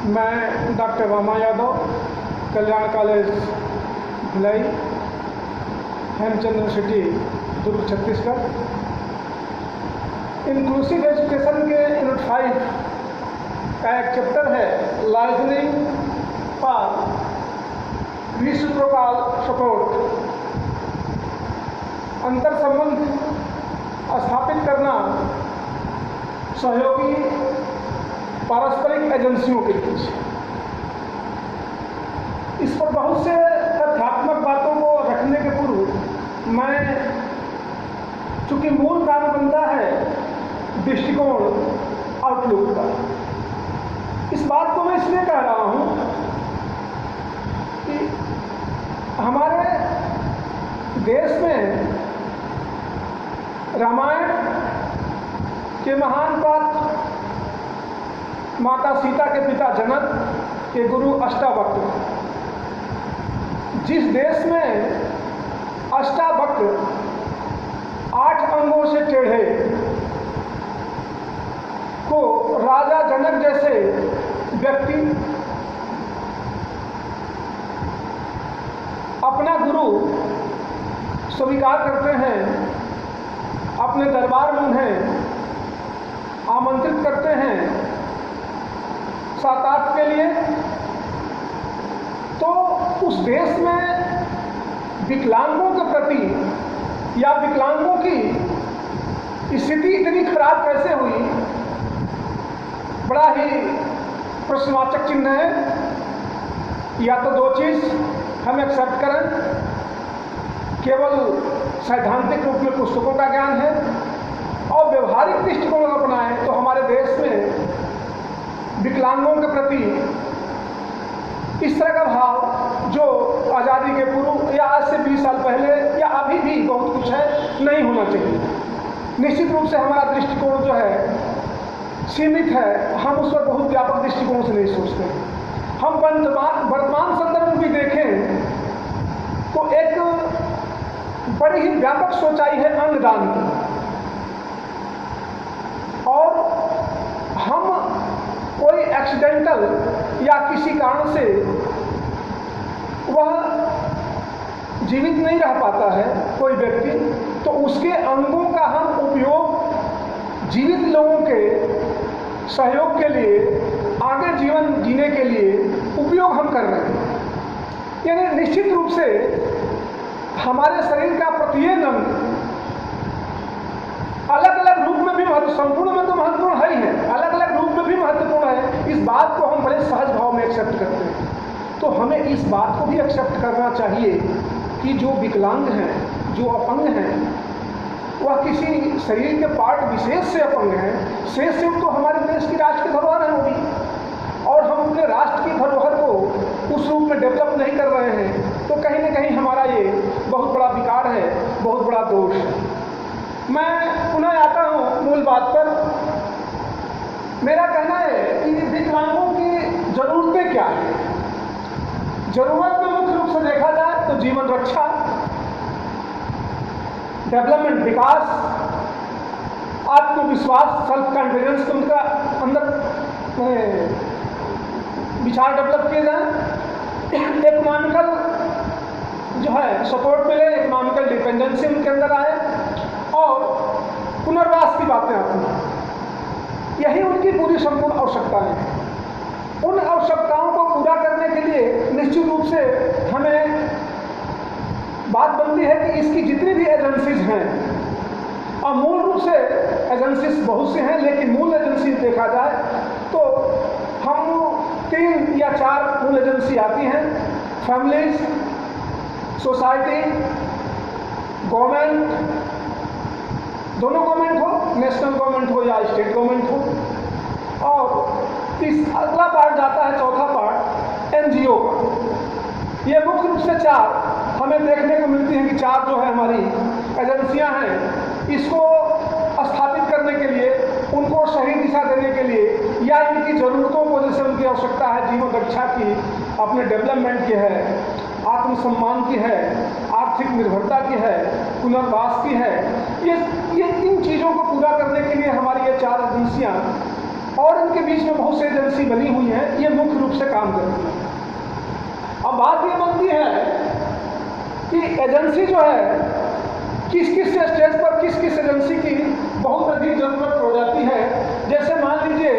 मैं डॉक्टर रामा यादव, कल्याण college Bhilai, Hemchand university दुर्ग Chhattisgarh, inclusive education के unit 5 का एक चैप्टर है लाइजनिंग फॉर रिसिप्रोकल सपोर्ट, अंतर संबंध स्थापित करना सहयोगी पारस्परिक एजेंसियों के बीच। इस पर बहुत से तथ्यात्मक बातों को रखने के पूर्व मैं, चूंकि मूल कारण बनता है दृष्टिकोण आउटलुक का, इस बात को मैं इसलिए कह रहा हूं कि हमारे देश में रामायण के महान पात्र माता सीता के पिता जनक के गुरु अष्टावक्र, जिस देश में अष्टावक्र 8 अंगों से टेढ़े को राजा जनक जैसे व्यक्ति अपना गुरु स्वीकार करते हैं, अपने दरबार में उन्हें आमंत्रित करते हैं साक्षात के लिए, तो उस देश में विकलांगों के प्रति या विकलांगों की स्थिति इतनी खराब कैसे हुई, बड़ा ही प्रश्नवाचक चिन्ह है। या तो दो चीज़ हम एक्सेप्ट करें, केवल सैद्धांतिक रूप में पुस्तकों का ज्ञान है और व्यवहारिक दृष्टिकोण अपनाएं तो हमारे देश में विकलांगों के प्रति इस तरह का भाव जो आज़ादी के पूर्व या आज से 20 साल पहले या अभी भी बहुत कुछ है, नहीं होना चाहिए। निश्चित रूप से हमारा दृष्टिकोण जो है सीमित है, हम उस पर बहुत व्यापक दृष्टिकोण से नहीं सोचते हैं। हम वर्तमान संदर्भ में भी देखें तो एक बड़ी ही व्यापक सोचाई है अंगदान की, और हम कोई एक्सीडेंटल या किसी कारण से वह जीवित नहीं रह पाता है कोई व्यक्ति, तो उसके अंगों का हम उपयोग जीवित लोगों के सहयोग के लिए, आगे जीवन जीने के लिए उपयोग हम कर रहे हैं। यानी निश्चित रूप से हमारे शरीर का प्रत्येक अंग अलग अलग रूप में भी संपूर्ण में तो महत्वपूर्ण है ही है, अलग अलग रूप में भी महत्वपूर्ण है। इस बात को हम बड़े सहज भाव में एक्सेप्ट करते हैं। तो हमें इस बात को भी एक्सेप्ट करना चाहिए कि जो विकलांग हैं, जो अपंग हैं, वह किसी शरीर के पार्ट विशेष से अपंग हैं। शेष से तो हमारे देश की राष्ट्र की धरोहर है होगी, और हम अपने राष्ट्र की धरोहर को उस रूप में डेवलप नहीं कर रहे हैं, तो कहीं ना कहीं हमारा ये बहुत बड़ा विकार है, बहुत बड़ा दोष है। मैं पुनः आता हूँ मूल बात पर। मेरा कहना है कि विकलांगों की ज़रूरतें क्या हैं। ज़रूरत में मुख्य रूप से देखा जाए तो जीवन रक्षा, डेवलपमेंट विकास, आत्मविश्वास, सेल्फ कॉन्फिडेंस को उनका अंदर विचार डेवलप किए जाए, इकोनॉमिकल जो है सपोर्ट मिले, इकोनॉमिकल डिपेंडेंसी उनके अंदर आए, और पुनर्वास की बातें आती हैं। यही उनकी पूरी संपूर्ण आवश्यकताएं हैं। उन आवश्यकताओं को पूरा करने के लिए निश्चित रूप से हमें बात बनती है कि इसकी जितनी भी एजेंसीज हैं, और मूल रूप से एजेंसीज बहुत से हैं, लेकिन मूल एजेंसी देखा जाए तो हम 3 या 4 मूल एजेंसी आती हैं। फैमिलीज, सोसाइटी, गवर्नमेंट, दोनों गवर्नमेंट हो, नेशनल गवर्नमेंट हो या स्टेट गवर्नमेंट हो, और इस अगला पार्ट जाता है, चौथा पार्ट एनजीओ का। ये मुख्य रूप से 4 हमें देखने को मिलती हैं कि 4 जो है हमारी एजेंसियां हैं, इसको स्थापित करने के लिए, उनको सही दिशा देने के लिए, या इनकी ज़रूरतों को, जैसे उनकी आवश्यकता है जीवन रक्षा की, अपने डेवलपमेंट की है, आत्मसम्मान की है, आर्थिक निर्भरता की है, पुनर्वास की है, ये इन चीज़ों को पूरा करने के लिए हमारी ये 4 एजेंसियाँ और और इनके बीच में बहुत सी एजेंसी बनी हुई हैं, ये मुख्य रूप से काम करती हैं। अब बात ये बनती है कि एजेंसी जो है किस किस स्टेज पर किस किस एजेंसी की बहुत अधिक जरूरत हो जाती है। जैसे मान लीजिए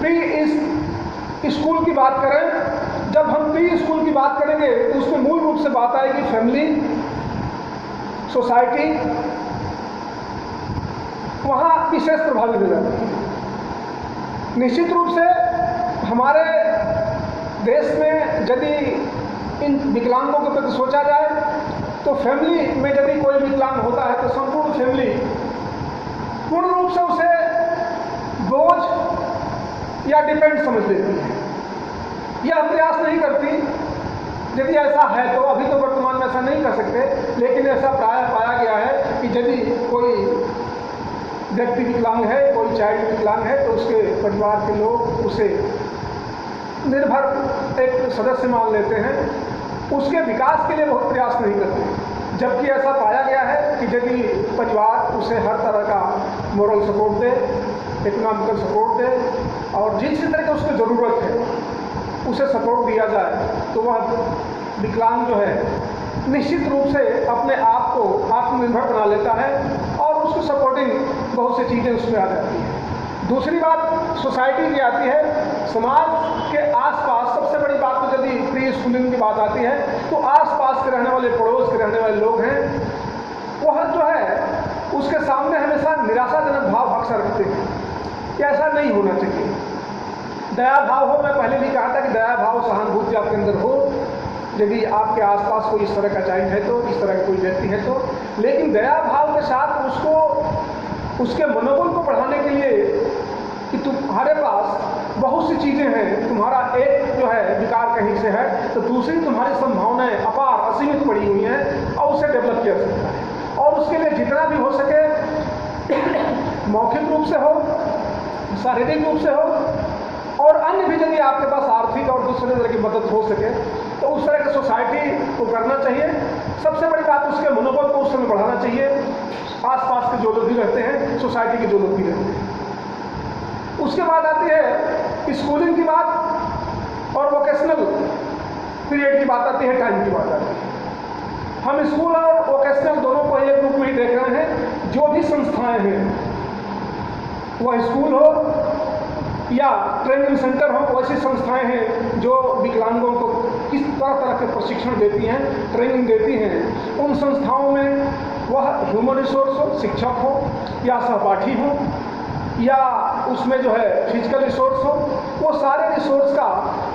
प्री स्कूल की बात करें, जब हम प्री स्कूल की बात करेंगे तो उसमें मूल रूप से बात आएगी फैमिली, सोसाइटी, वहाँ विशेष प्रभावित हो जाती है। निश्चित रूप से हमारे देश में यदि इन विकलांगों के प्रति सोचा जाए तो फैमिली में यदि कोई विकलांग होता है तो संपूर्ण फैमिली पूर्ण रूप से उसे बोझ या डिपेंड समझ लेती है, यह प्रयास नहीं करती। यदि ऐसा है तो अभी तो वर्तमान में ऐसा नहीं कर सकते, लेकिन ऐसा प्राय पाया गया है कि यदि कोई व्यक्ति विकलांग है, कोई चाइल्ड विकलांग है, तो उसके परिवार के लोग उसे निर्भर एक सदस्य मान लेते हैं, उसके विकास के लिए बहुत प्रयास नहीं करते। जबकि ऐसा पाया गया है कि यदि परिवार उसे हर तरह का मोरल सपोर्ट दे, इकोनॉमिकल सपोर्ट दे और जिस तरह की उसको ज़रूरत है उसे सपोर्ट दिया जाए तो वह विकलांग जो है निश्चित रूप से अपने आप को आत्मनिर्भर बना लेता है और उसको सपोर्टिंग बहुत सी चीज़ें उसमें आ जाती हैं। दूसरी बात सोसाइटी की आती है। समाज के आसपास सबसे बड़ी बात तो यदि प्री स्कूलिंग की बात आती है तो आसपास के रहने वाले, पड़ोस के रहने वाले लोग हैं, वह जो है उसके सामने हमेशा निराशाजनक भाव अक्सर रखते हैं कि ऐसा नहीं होना चाहिए। दया भाव हो, मैं पहले भी कहा था कि दया भाव, सहानुभूति आपके अंदर हो यदि आपके आसपास कोई इस तरह का चाइल्ड है तो, इस तरह का कोई व्यक्ति है तो, लेकिन दया भाव के साथ उसको उसके मनोबल को बढ़ाने के लिए कि तुम्हारे पास बहुत सी चीज़ें हैं, तुम्हारा एक जो है विकार कहीं से है तो दूसरी तुम्हारी संभावनाएं अपार असीमित पड़ी हुई हैं और उसे डेवलप किया जा सकता है। और उसके लिए जितना भी हो सके मौखिक रूप से हो, शारीरिक रूप से हो और अन्य भी यदि आपके पास आर्थिक और दूसरे तरह की मदद हो सके तो उस तरह की सोसाइटी को करना चाहिए। सबसे बड़ी बात उसके मनोबल को उस समय बढ़ाना चाहिए। आसपास के जो लोग भी रहते हैं, सोसाइटी के जो लोग भी रहते हैं। उसके बाद आती है स्कूलिंग की बात और वोकेशनल पीरियड की बात आती है, टाइम की बात आती है। हम स्कूल और वोकेशनल दोनों को एक रूप में ही देख रहे हैं। जो भी संस्थाएं हैं, वह स्कूल हो या ट्रेनिंग सेंटर हो, वैसी संस्थाएं हैं जो विकलांगों को किस तरह के प्रशिक्षण देती हैं, ट्रेनिंग देती हैं। उन संस्थाओं में वह ह्यूमन रिसोर्स हो, शिक्षक हो या सहपाठी हो या उसमें जो है फिजिकल रिसोर्स हो, वो सारे रिसोर्स का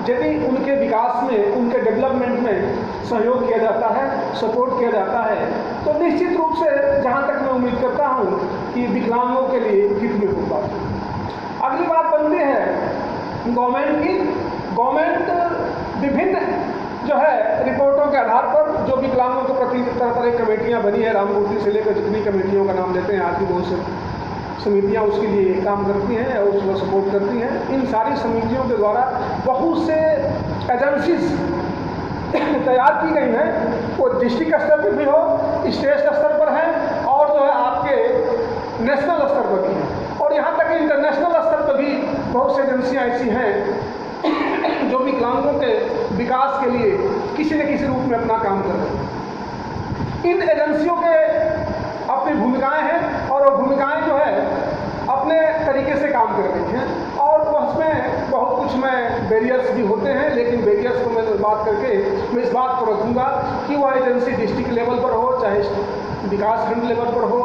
यदि उनके विकास में, उनके डेवलपमेंट में सहयोग किया जाता है, सपोर्ट किया जाता है तो निश्चित रूप से जहाँ तक मैं उम्मीद करता हूँ कि विकलांगों के लिए हित में होगा। अगली बात बनती है गवर्नमेंट की। गवर्नमेंट विभिन्न जो है रिपोर्टों के आधार पर जो विकलांगों के प्रति तरह तरह की कमेटियाँ बनी है, राममूर्ति से लेकर जितनी कमेटियों का नाम लेते हैं आज भी बहुत से समितियाँ उसके लिए काम करती हैं और उसको सपोर्ट करती हैं। इन सारी समितियों के द्वारा बहुत से एजेंसीज तैयार की गई हैं, वो डिस्ट्रिक्ट स्तर पर भी हो, स्टेट स्तर पर है और जो है आपके नेशनल स्तर पर भी है और यहाँ तक इंटरनेशनल स्तर पर भी बहुत सी एजेंसियाँ ऐसी हैं जो विकलांगों के विकास के लिए किसी न किसी रूप में अपना काम कर रहे हैं। इन एजेंसियों के अपनी भूमिकाएं हैं और वो भूमिकाएं जो है अपने तरीके से काम कर रही हैं और उसमें बहुत कुछ में बैरियर्स भी होते हैं, लेकिन बैरियर्स को मैं बात करके मैं इस बात को रखूँगा कि वह एजेंसी डिस्ट्रिक्ट लेवल पर हो, चाहे विकास खंड लेवल पर हो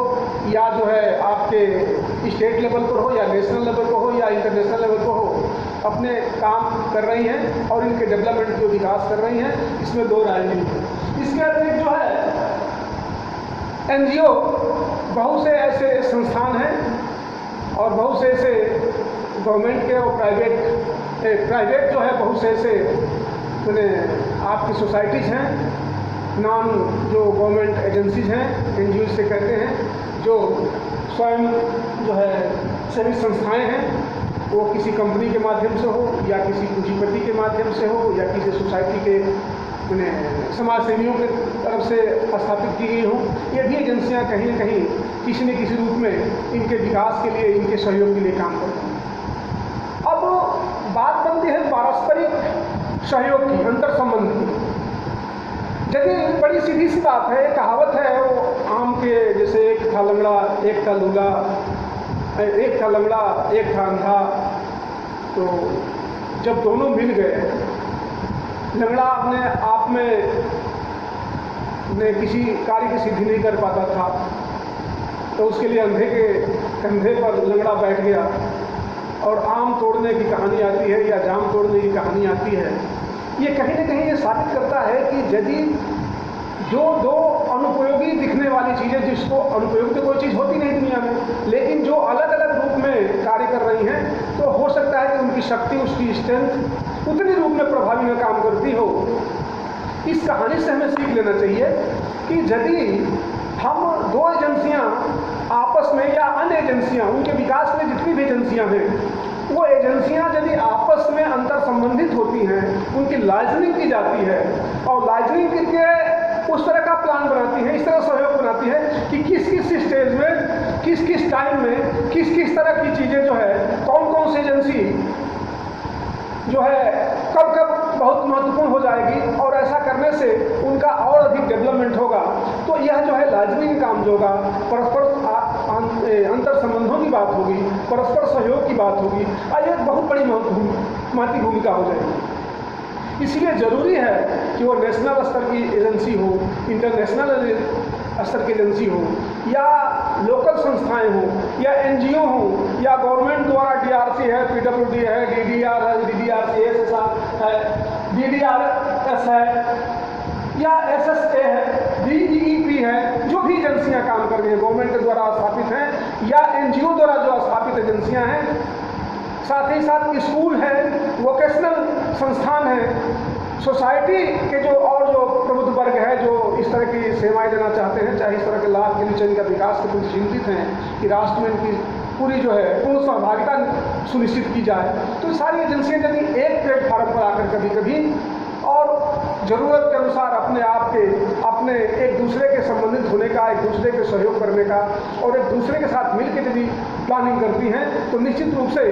या जो है आपके स्टेट लेवल पर हो या नेशनल लेवल पर हो या इंटरनेशनल लेवल पर हो, अपने काम कर रही हैं और इनके डेवलपमेंट जो विकास कर रही हैं, इसमें दो राय नहीं है। इसके अतिरिक्त जो है NGO बहुत से ऐसे संस्थान हैं और बहुत से ऐसे गवर्नमेंट के और प्राइवेट जो है बहुत से ऐसे मैंने आपकी सोसाइटीज़ हैं, नॉन जो गवर्नमेंट एजेंसीज हैं, NGO से कहते हैं, जो स्वयं जो है सभी संस्थाएं हैं, वो किसी कंपनी के माध्यम से हो या किसी पूंजीपति के माध्यम से हो या किसी सोसाइटी के समाज सेवियों की तरफ से स्थापित की गई हो। ये भी एजेंसियां कहीं न कहीं किसी न किसी रूप में इनके विकास के लिए, इनके सहयोग के लिए काम करती हैं। पारस्परिक सहयोग की, अंतर संबंध की। यदि बड़ी सीधी सी बात है, कहावत है वो आम के जैसे, एक था लंगड़ा एक था लूला, एक था लंगड़ा एक था अंधा, तो जब दोनों मिल गए, लंगड़ा अपने आप में किसी कार्य की सिद्धि नहीं कर पाता था, तो उसके लिए अंधे के कंधे पर लंगड़ा बैठ गया, और आम तोड़ने की कहानी आती है या जाम तोड़ने की कहानी आती है। ये कहीं ना कहीं ये साबित करता है कि यदि जो दो अनुपयोगी दिखने वाली चीज़ें, जिसको अनुपयोगी तो कोई चीज़ होती नहीं दुनिया में, लेकिन जो अलग अलग रूप में कार्य कर रही हैं, तो हो सकता है कि उनकी शक्ति, उसकी स्ट्रेंथ उतनी रूप में प्रभावी में काम करती हो। इस कहानी से हमें सीख लेना चाहिए कि यदि हम दो एजेंसियां आपस में, या अन्य एजेंसियां, उनके विकास में जितनी भी एजेंसियां हैं, वो एजेंसियां यदि आपस में अंतर संबंधित होती हैं, उनकी लाइजनिंग की जाती है, और लाइजनिंग करके उस तरह का प्लान बनाती है, इस तरह सहयोग बनाती है कि किस किस स्टेज में, किस किस टाइम में, किस किस तरह की चीज़ें जो है, कौन कौन सी एजेंसी जो है कब कब बहुत महत्वपूर्ण हो जाएगी, और ऐसा करने से उनका और अधिक डेवलपमेंट होगा। तो यह जो है लाइजनिंग काम जो होगा, परस्पर अंतर संबंधों की बात होगी, परस्पर सहयोग की बात होगी, और यह बहुत बड़ी महत्वपूर्ण भूमिका हो जाएगी। इसलिए ज़रूरी है कि वो नेशनल स्तर की एजेंसी हो, इंटरनेशनल स्तर की एजेंसी हो, या लोकल संस्थाएं हो, या एनजीओ हो, या गवर्नमेंट द्वारा डीआरसी है, पीडब्ल्यूडी है, डीडीआर है, डीडीआरसीएस है, डीडीआरएस है, या एसएसए है, डीईपी है, जो भी एजेंसियां काम कर रही हैं गवर्नमेंट के द्वारा स्थापित हैं, या एनजीओ द्वारा जो स्थापित एजेंसियां हैं, साथ ही साथ स्कूल है, वोकेशनल संस्थान है, सोसाइटी के जो और जो प्रबुद्ध वर्ग है, जो इस तरह की सेवाएं देना चाहते हैं, चाहे इस तरह के लाभ के नीचे इनका विकास के प्रति चिंतित हैं कि राष्ट्र में इनकी पूरी जो है पूर्ण सहभागिता सुनिश्चित की जाए। तो सारी एजेंसियां यदि एक प्लेटफार्म पर आकर कभी कभी और ज़रूरत के अनुसार अपने एक दूसरे के संबंधित होने का, एक दूसरे के सहयोग करने का, और एक दूसरे के साथ मिलकर यदि प्लानिंग करती हैं, तो निश्चित रूप से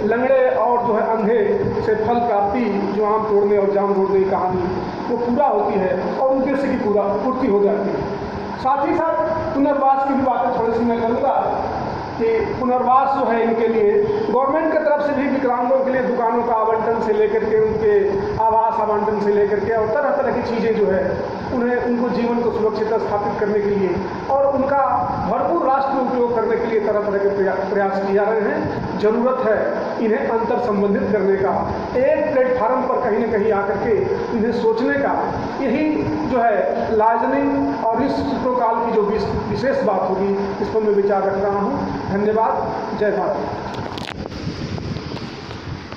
लंगड़े और जो है अंधे से फल प्राप्ति, जो आम तोड़ने और जाम तोड़ने की कहानी, वो पूरा होती है और उद्देश्य की पूर्ति हो जाती है। साथ ही साथ पुनर्वास की भी बातें थोड़ी सी मैं करूँगा कि पुनर्वास जो है इनके लिए गवर्नमेंट की तरफ से भी विकलांगों के लिए दुकानों का आवंटन से लेकर के, उनके आवास आवंटन से लेकर के, और तरह तरह की चीज़ें जो है उनको जीवन को सुरक्षित स्थापित करने के लिए और उनका भरपूर राष्ट्र में उपयोग करने के लिए तरह तरह के प्रयास किए जा रहे हैं। ज़रूरत है इन्हें अंतर संबंधित करने का, एक प्लेटफार्म पर कहीं ना कहीं आकर के इन्हें सोचने का। यही जो है लाइजनिंग और इस चित्रोकाल की जो विशेष बात होगी, इस पर मैं विचार रख रहा हूँ। धन्यवाद। जय भारत।